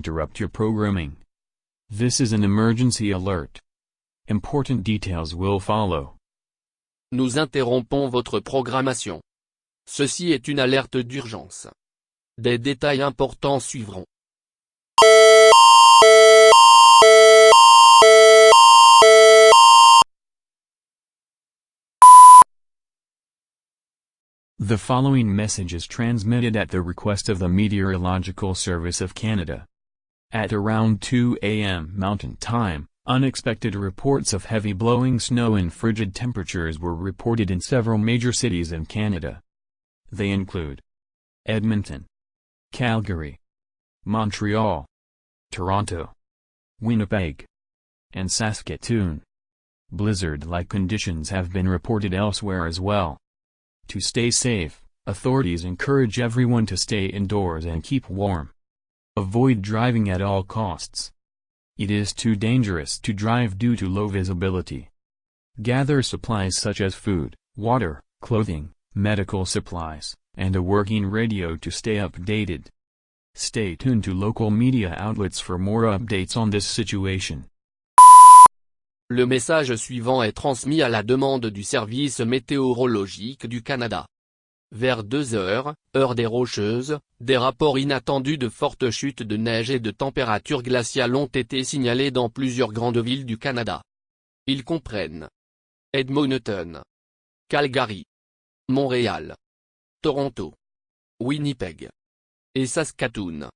interrupt your programming. This is an emergency alert. Important details will follow. Nous interrompons votre programmation. Ceci est une alerte d'urgence. Des détails importants suivront. The following message is transmitted at the request of the Meteorological Service of Canada. At around 2 a.m. Mountain Time, unexpected reports of heavy blowing snow and frigid temperatures were reported in several major cities in Canada. They include Edmonton, Calgary, Montreal, Toronto, Winnipeg, and Saskatoon. Blizzard-like conditions have been reported elsewhere as well. To stay safe, authorities encourage everyone to stay indoors and keep warm. Avoid driving at all costs. It is too dangerous to drive due to low visibility. Gather supplies such as food, water, clothing, medical supplies, and a working radio to stay updated. Stay tuned to local media outlets for more updates on this situation. Le message suivant est transmis à la demande du Service météorologique du Canada. Vers 2 heures, heure des Rocheuses, des rapports inattendus de fortes chutes de neige et de températures glaciales ont été signalés dans plusieurs grandes villes du Canada. Ils comprennent Edmonton, Calgary, Montréal, Toronto, Winnipeg et Saskatoon.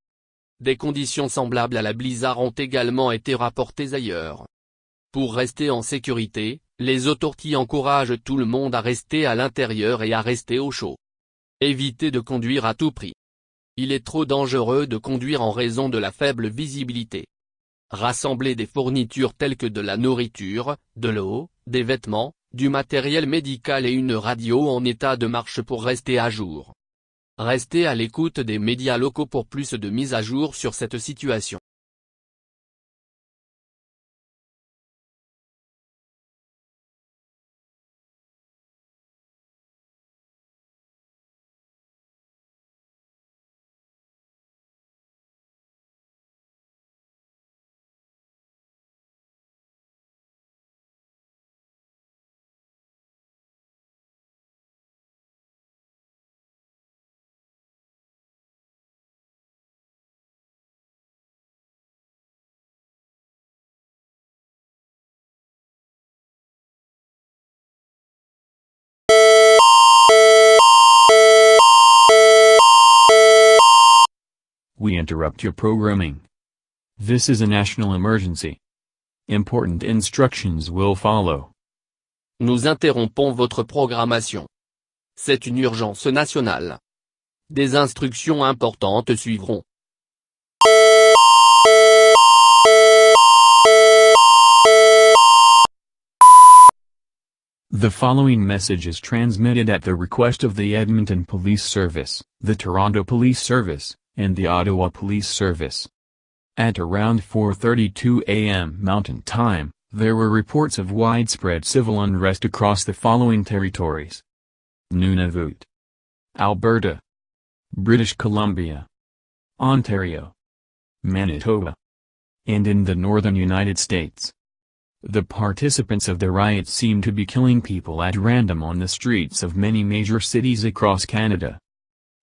Des conditions semblables à la blizzard ont également été rapportées ailleurs. Pour rester en sécurité, les autorités encouragent tout le monde à rester à l'intérieur et à rester au chaud. Évitez de conduire à tout prix. Il est trop dangereux de conduire en raison de la faible visibilité. Rassemblez des fournitures telles que de la nourriture, de l'eau, des vêtements, du matériel médical et une radio en état de marche pour rester à jour. Restez à l'écoute des médias locaux pour plus de mises à jour sur cette situation. We interrupt your programming. This is a national emergency. Important instructions will follow. Nous interrompons votre programmation. C'est une urgence nationale. Des instructions importantes suivront. The following message is transmitted at the request of the Edmonton Police Service, the Toronto Police Service, and the Ottawa Police Service. At around 4:32 a.m. Mountain Time, there were reports of widespread civil unrest across the following territories: Nunavut, Alberta, British Columbia, Ontario, Manitoba, and in the northern United States. The participants of the riots seem to be killing people at random on the streets of many major cities across Canada.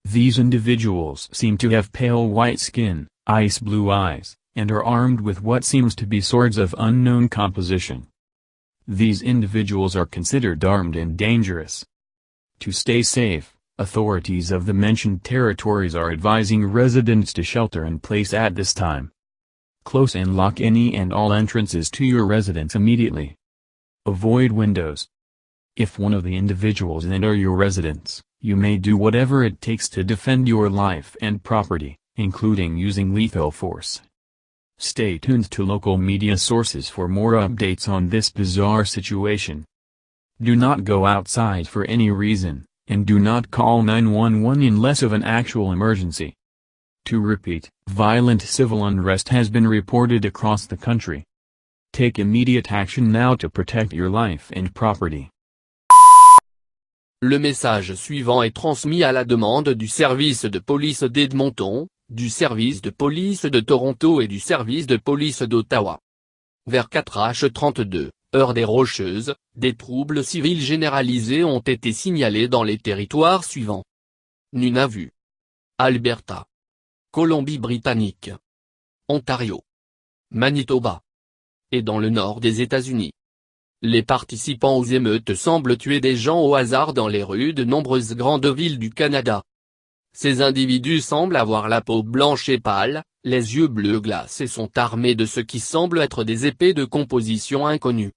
These individuals seem to have pale white skin, ice blue eyes, and are armed with what seems to be swords of unknown composition. These individuals are considered armed and dangerous. To stay safe, authorities of the mentioned territories are advising residents to shelter in place at this time. Close and lock any and all entrances to your residence immediately. Avoid windows. If one of the individuals enter your residence, you may do whatever it takes to defend your life and property, including using lethal force. Stay tuned to local media sources for more updates on this bizarre situation. Do not go outside for any reason, and do not call 911 unless of an actual emergency. To repeat, violent civil unrest has been reported across the country. Take immediate action now to protect your life and property. Le message suivant est transmis à la demande du service de police d'Edmonton, du service de police de Toronto et du service de police d'Ottawa. Vers 4h32, heure des Rocheuses, des troubles civils généralisés ont été signalés dans les territoires suivants. Nunavut, Alberta, Colombie-Britannique, Ontario, Manitoba et dans le nord des États-Unis. Les participants aux émeutes semblent tuer des gens au hasard dans les rues de nombreuses grandes villes du Canada. Ces individus semblent avoir la peau blanche et pâle, les yeux bleus glace et sont armés de ce qui semble être des épées de composition inconnues.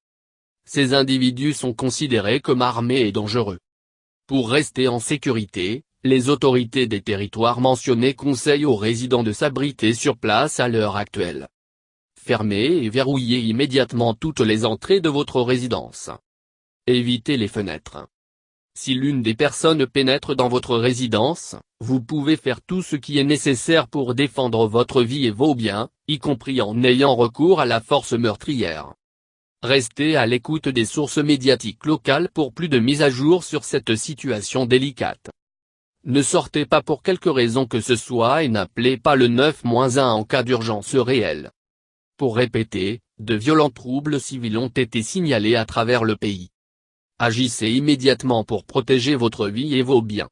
Ces individus sont considérés comme armés et dangereux. Pour rester en sécurité, les autorités des territoires mentionnés conseillent aux résidents de s'abriter sur place à l'heure actuelle. Fermez et verrouillez immédiatement toutes les entrées de votre résidence. Évitez les fenêtres. Si l'une des personnes pénètre dans votre résidence, vous pouvez faire tout ce qui est nécessaire pour défendre votre vie et vos biens, y compris en ayant recours à la force meurtrière. Restez à l'écoute des sources médiatiques locales pour plus de mises à jour sur cette situation délicate. Ne sortez pas pour quelque raison que ce soit et n'appelez pas le 9-1 en cas d'urgence réelle. Pour répéter, de violents troubles civils ont été signalés à travers le pays. Agissez immédiatement pour protéger votre vie et vos biens.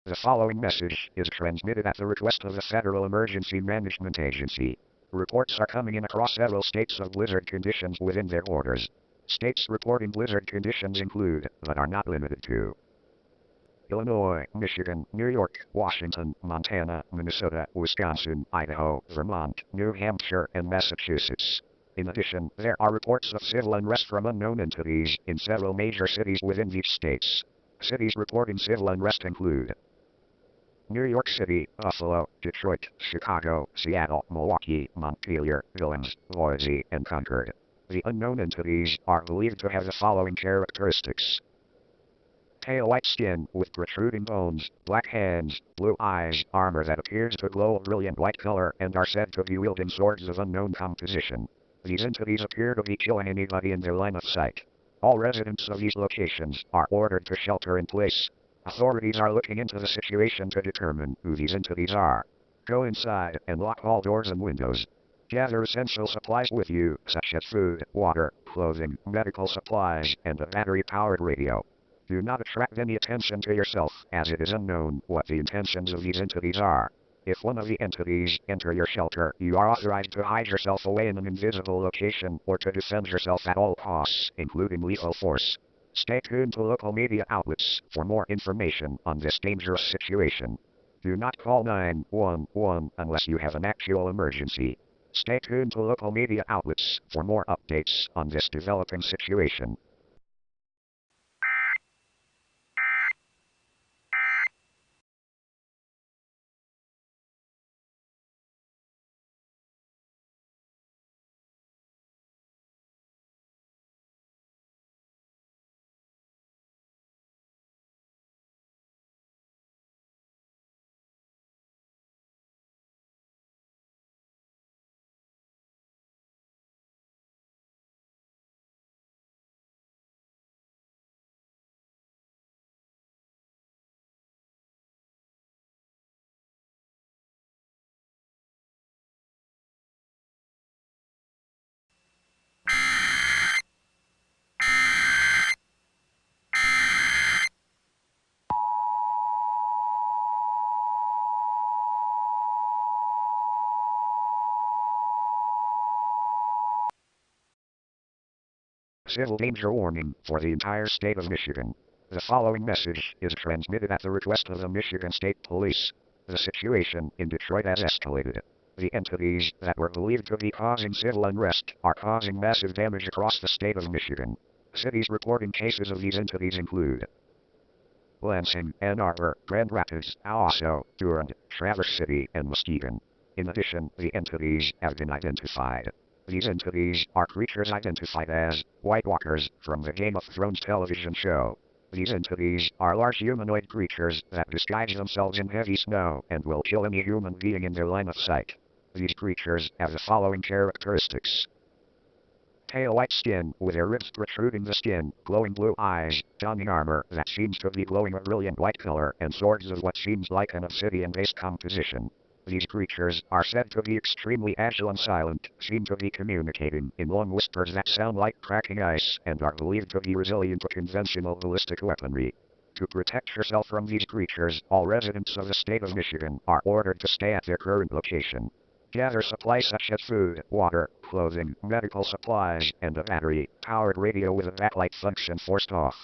The following message is transmitted at the request of the Federal Emergency Management Agency. Reports are coming in across several states of blizzard conditions within their borders. States reporting blizzard conditions include, but are not limited to, Illinois, Michigan, New York, Washington, Montana, Minnesota, Wisconsin, Idaho, Vermont, New Hampshire, and Massachusetts. In addition, there are reports of civil unrest from unknown entities in several major cities within these states. Cities reporting civil unrest include New York City, Buffalo, Detroit, Chicago, Seattle, Milwaukee, Montpelier, Billings, Boise, and Concord. The unknown entities are believed to have the following characteristics: pale white skin with protruding bones, black hands, blue eyes, armor that appears to glow a brilliant white color, and are said to be wielding swords of unknown composition. These entities appear to be killing anybody in their line of sight. All residents of these locations are ordered to shelter in place. Authorities are looking into the situation to determine who these entities are. Go inside and lock all doors and windows. Gather essential supplies with you, such as food, water, clothing, medical supplies, and a battery-powered radio. Do not attract any attention to yourself, as it is unknown what the intentions of these entities are. If one of the entities enter your shelter, you are authorized to hide yourself away in an invisible location or to defend yourself at all costs, including lethal force. Stay tuned to local media outlets for more information on this dangerous situation. Do not call 911 unless you have an actual emergency. Stay tuned to local media outlets for more updates on this developing situation. Civil danger warning for the entire state of Michigan. The following message is transmitted at the request of the Michigan State Police. The situation in Detroit has escalated. The entities that were believed to be causing civil unrest are causing massive damage across the state of Michigan. Cities reporting cases of these entities include Lansing, Ann Arbor, Grand Rapids, Owasso, Durand, Traverse City, and Muskegon. In addition, the entities have been identified. These entities are creatures identified as White Walkers from the Game of Thrones television show. These entities are large humanoid creatures that disguise themselves in heavy snow and will kill any human being in their line of sight. These creatures have the following characteristics: pale white skin with their ribs protruding the skin, glowing blue eyes, donning armor that seems to be glowing a brilliant white color, and swords of what seems like an obsidian-based composition. These creatures are said to be extremely agile and silent, seem to be communicating in long whispers that sound like cracking ice, and are believed to be resilient to conventional ballistic weaponry. To protect yourself from these creatures, all residents of the state of Michigan are ordered to stay at their current location. Gather supplies such as food, water, clothing, medical supplies, and a battery-powered radio with a backlight function forced off.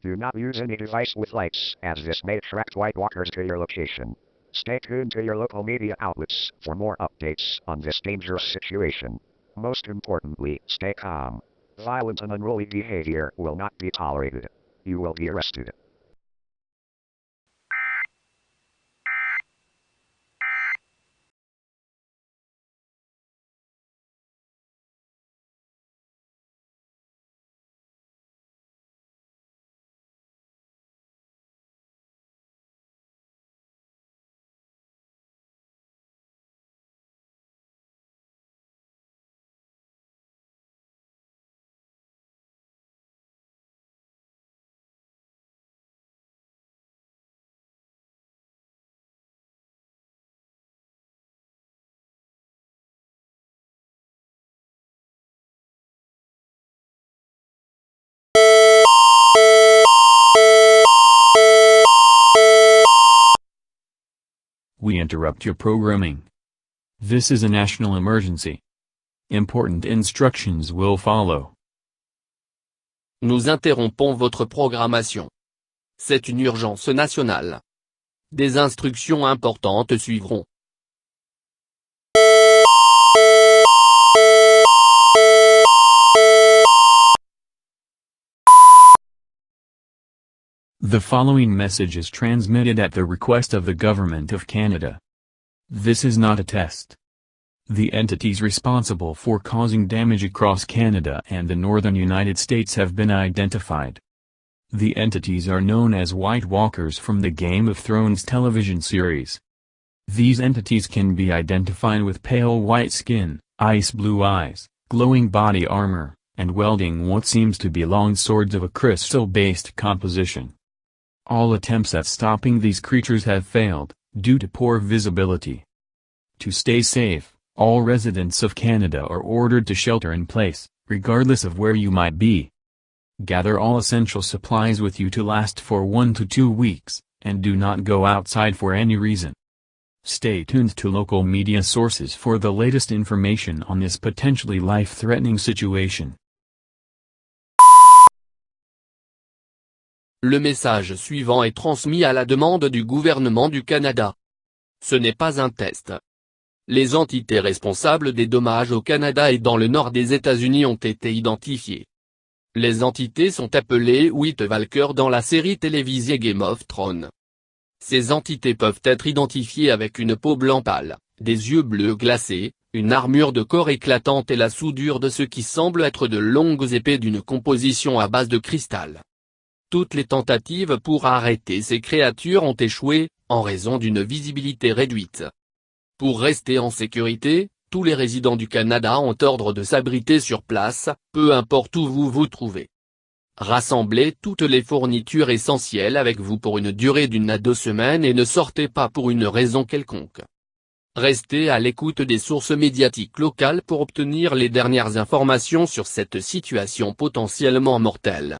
Do not use any device with lights, as this may attract White Walkers to your location. Stay tuned to your local media outlets for more updates on this dangerous situation. Most importantly, stay calm. Violent and unruly behavior will not be tolerated. You will be arrested. We interrupt your programming. This is a national emergency. Important instructions will follow. Nous interrompons votre programmation. C'est une urgence nationale. Des instructions importantes suivront. The following message is transmitted at the request of the Government of Canada. This is not a test. The entities responsible for causing damage across Canada and the northern United States have been identified. The entities are known as White Walkers from the Game of Thrones television series. These entities can be identified with pale white skin, ice blue eyes, glowing body armor, and wielding what seems to be long swords of a crystal-based composition. All attempts at stopping these creatures have failed, due to poor visibility. To stay safe, all residents of Canada are ordered to shelter in place, regardless of where you might be. Gather all essential supplies with you to last for 1 to 2 weeks, and do not go outside for any reason. Stay tuned to local media sources for the latest information on this potentially life-threatening situation. Le message suivant est transmis à la demande du gouvernement du Canada. Ce n'est pas un test. Les entités responsables des dommages au Canada et dans le nord des États-Unis ont été identifiées. Les entités sont appelées White Walkers dans la série télévisée Game of Thrones. Ces entités peuvent être identifiées avec une peau blanc pâle, des yeux bleus glacés, une armure de corps éclatante et la soudure de ce qui semble être de longues épées d'une composition à base de cristal. Toutes les tentatives pour arrêter ces créatures ont échoué, en raison d'une visibilité réduite. Pour rester en sécurité, tous les résidents du Canada ont ordre de s'abriter sur place, peu importe où vous vous trouvez. Rassemblez toutes les fournitures essentielles avec vous pour une durée d'1 à 2 semaines et ne sortez pas pour une raison quelconque. Restez à l'écoute des sources médiatiques locales pour obtenir les dernières informations sur cette situation potentiellement mortelle.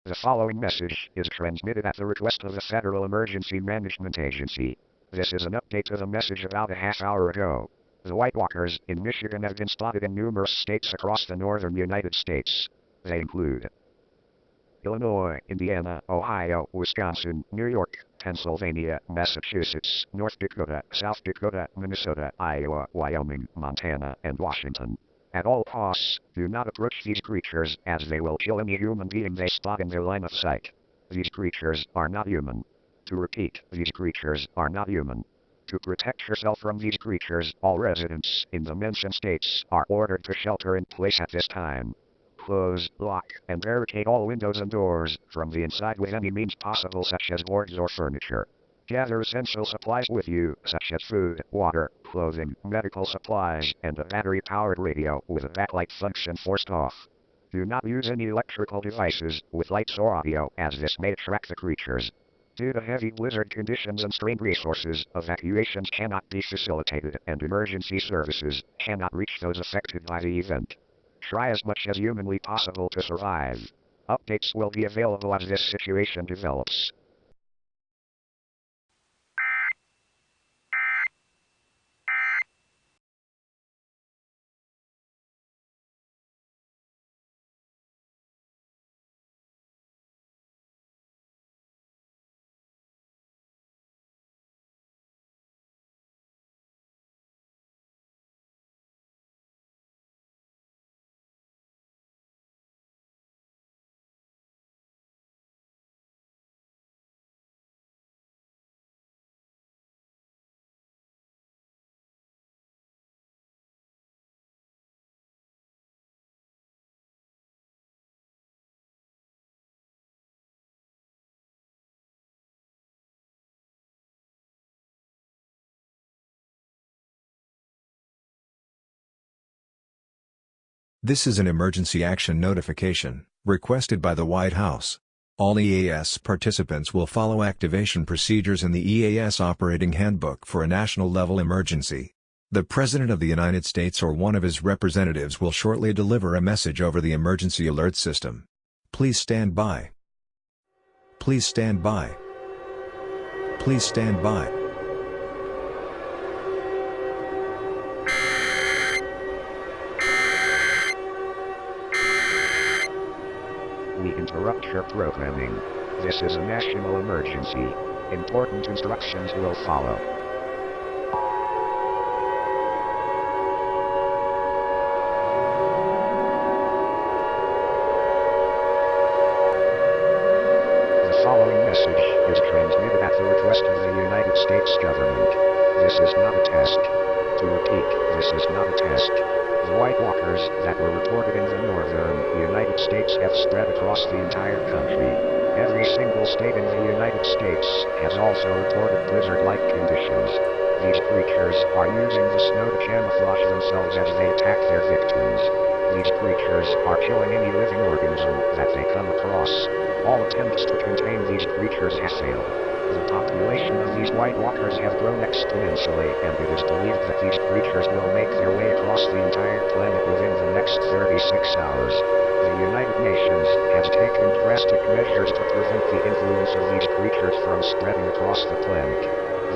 The following message is transmitted at the request of the Federal Emergency Management Agency. This is an update to the message about a half hour ago. The White Walkers in Michigan have been spotted in numerous states across the northern United States. They include Illinois, Indiana, Ohio, Wisconsin, New York, Pennsylvania, Massachusetts, North Dakota, South Dakota, Minnesota, Iowa, Wyoming, Montana, and Washington. At all costs, do not approach these creatures, as they will kill any human being they spot in their line of sight. These creatures are not human. To repeat, these creatures are not human. To protect yourself from these creatures, all residents in the mentioned states are ordered to shelter in place at this time. Close, lock, and barricade all windows and doors from the inside with any means possible, such as boards or furniture. Gather essential supplies with you, such as food, water, clothing, medical supplies, and a battery-powered radio with a backlight function forced off. Do not use any electrical devices with lights or audio, as this may attract the creatures. Due to heavy blizzard conditions and strained resources, evacuations cannot be facilitated, and emergency services cannot reach those affected by the event. Try as much as humanly possible to survive. Updates will be available as this situation develops. This is an emergency action notification, requested by the White House. All EAS participants will follow activation procedures in the EAS Operating Handbook for a national-level emergency. The President of the United States or one of his representatives will shortly deliver a message over the emergency alert system. Please stand by. Please stand by. Please stand by. We interrupt your programming. This is a national emergency. Important instructions will follow. The following message is transmitted at the request of the United States government. This is not a test. To repeat, this is not a test. The White Walkers that were reported in the northern United States have spread across the entire country. Every single state in the United States has also reported blizzard-like conditions. These creatures are using the snow to camouflage themselves as they attack their victims. These creatures are killing any living organism that they come across. All attempts to contain these creatures have failed. The population of these White Walkers have grown exponentially, and it is believed that these creatures will make their way across the entire planet within the next 36 hours. The United Nations has taken drastic measures to prevent the influence of these creatures from spreading across the planet.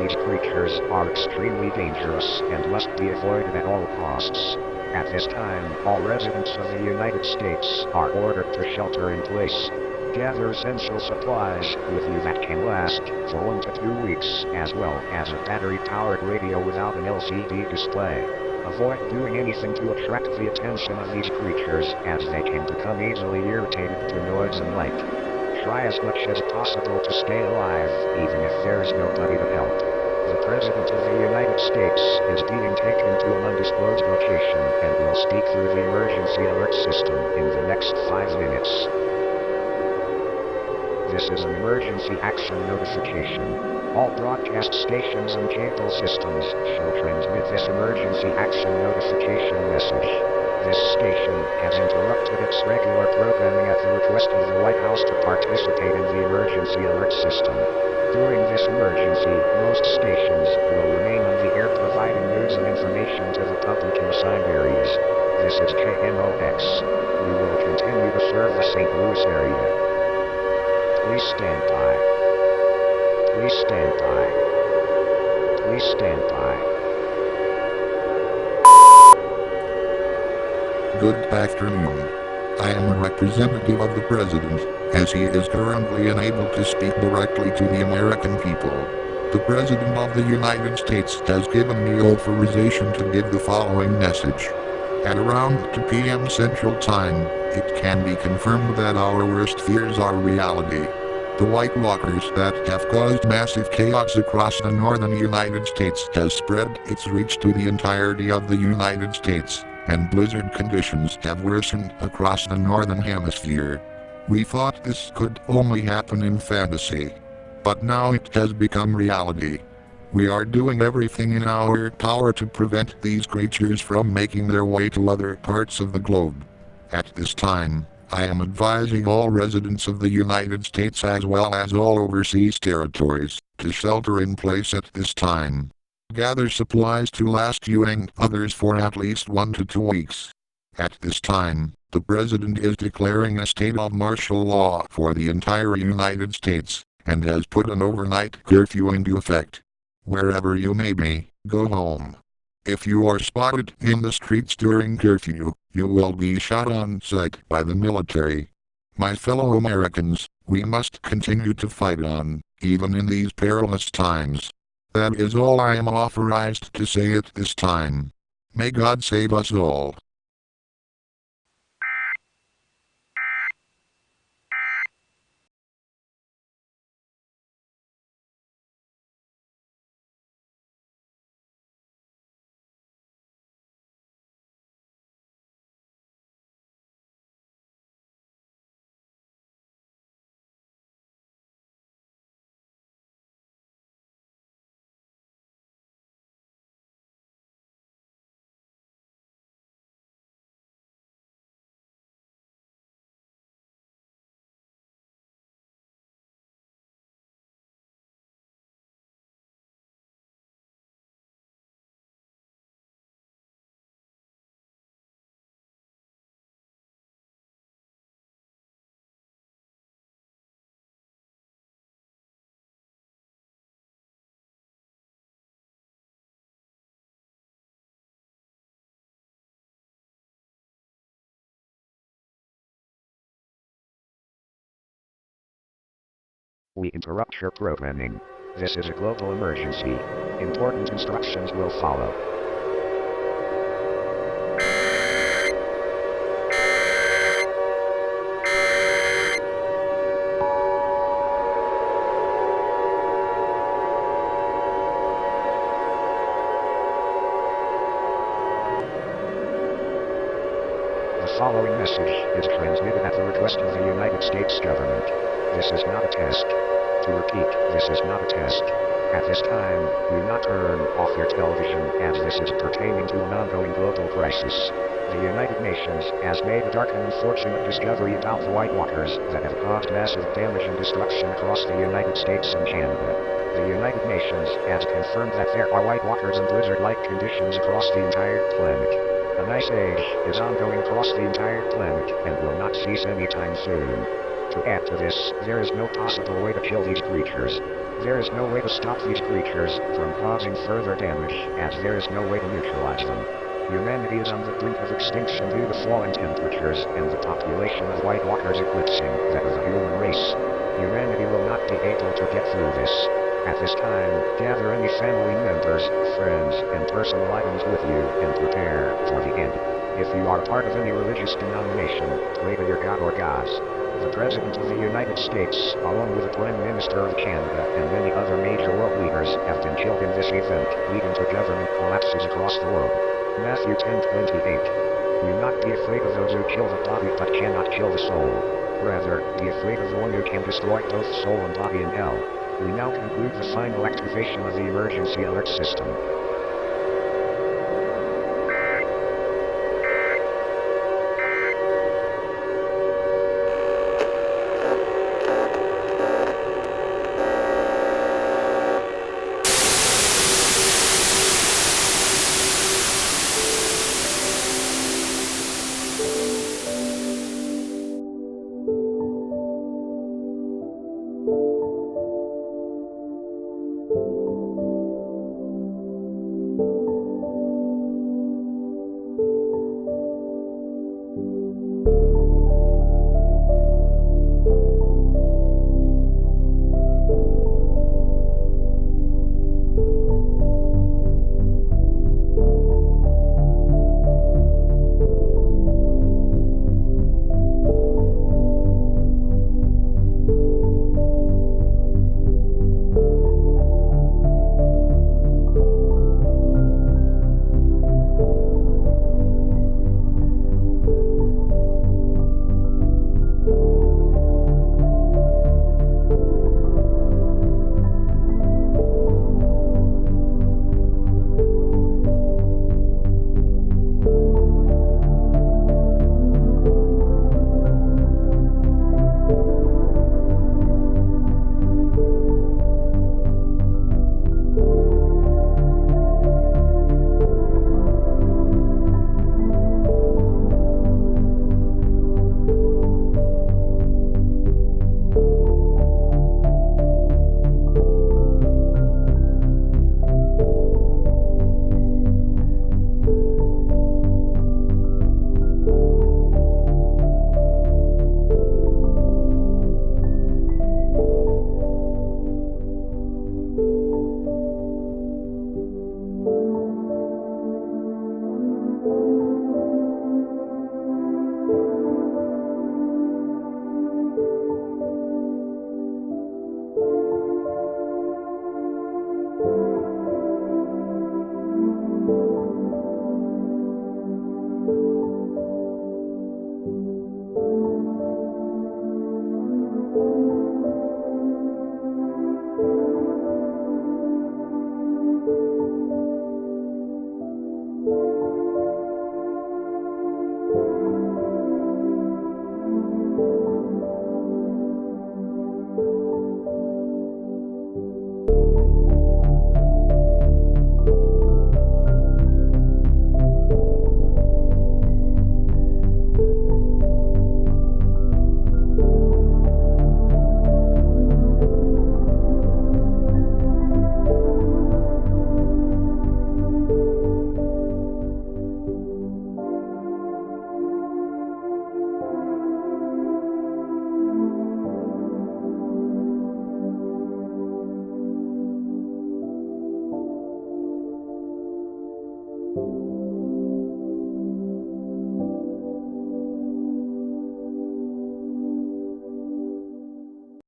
These creatures are extremely dangerous and must be avoided at all costs. At this time, all residents of the United States are ordered to shelter in place. Gather essential supplies with you that can last for 1 to 2 weeks, as well as a battery-powered radio without an LCD display. Avoid doing anything to attract the attention of these creatures, as they can become easily irritated to noise and light. Try as much as possible to stay alive, even if there is nobody to help. The President of the United States is being taken to an undisclosed location and will speak through the emergency alert system in the next 5 minutes. This is an emergency action notification. All broadcast stations and cable systems shall transmit this emergency action notification message. This station has interrupted its regular programming at the request of the White House to participate in the emergency alert system. During this emergency, most stations will remain on the air providing news and information to the public in assigned areas. This is KMOX. We will continue to serve the St. Louis area. Please stand by. Please stand by. Please stand by. Good afternoon. I am a representative of the President, as he is currently unable to speak directly to the American people. The President of the United States has given me authorization to give the following message. At around 2 p.m. Central Time, it can be confirmed that our worst fears are reality. The White Walkers that have caused massive chaos across the northern United States has spread its reach to the entirety of the United States, and blizzard conditions have worsened across the northern hemisphere. We thought this could only happen in fantasy. But now it has become reality. We are doing everything in our power to prevent these creatures from making their way to other parts of the globe. At this time, I am advising all residents of the United States as well as all overseas territories to shelter in place at this time. Gather supplies to last you and others for at least 1 to 2 weeks. At this time, the President is declaring a state of martial law for the entire United States, and has put an overnight curfew into effect. Wherever you may be, go home. If you are spotted in the streets during curfew, you will be shot on sight by the military. My fellow Americans, we must continue to fight on, even in these perilous times. That is all I am authorized to say at this time. May God save us all. We interrupt your programming. This is a global emergency. Important instructions will follow. The following message is transmitted at the request of the United States government. This is not a test. To repeat, this is not a test. At this time, do not turn off your television as this is pertaining to an ongoing global crisis. The United Nations has made a dark and unfortunate discovery about the White Walkers that have caused massive damage and destruction across the United States and Canada. The United Nations has confirmed that there are White Walkers and blizzard-like conditions across the entire planet. An ice age is ongoing across the entire planet and will not cease anytime soon. To add to this, there is no possible way to kill these creatures. There is no way to stop these creatures from causing further damage, as there is no way to neutralize them. Humanity is on the brink of extinction due to falling temperatures and the population of White Walkers eclipsing that of the human race. Humanity will not be able to get through this. At this time, gather any family members, friends, and personal items with you and prepare for the end. If you are part of any religious denomination, pray to your god or gods. The President of the United States, along with the Prime Minister of Canada and many other major world leaders, have been killed in this event, leading to government collapses across the world. Matthew 10:28. Do not be afraid of those who kill the body but cannot kill the soul. Rather, be afraid of the one who can destroy both soul and body in hell. We now conclude the final activation of the emergency alert system.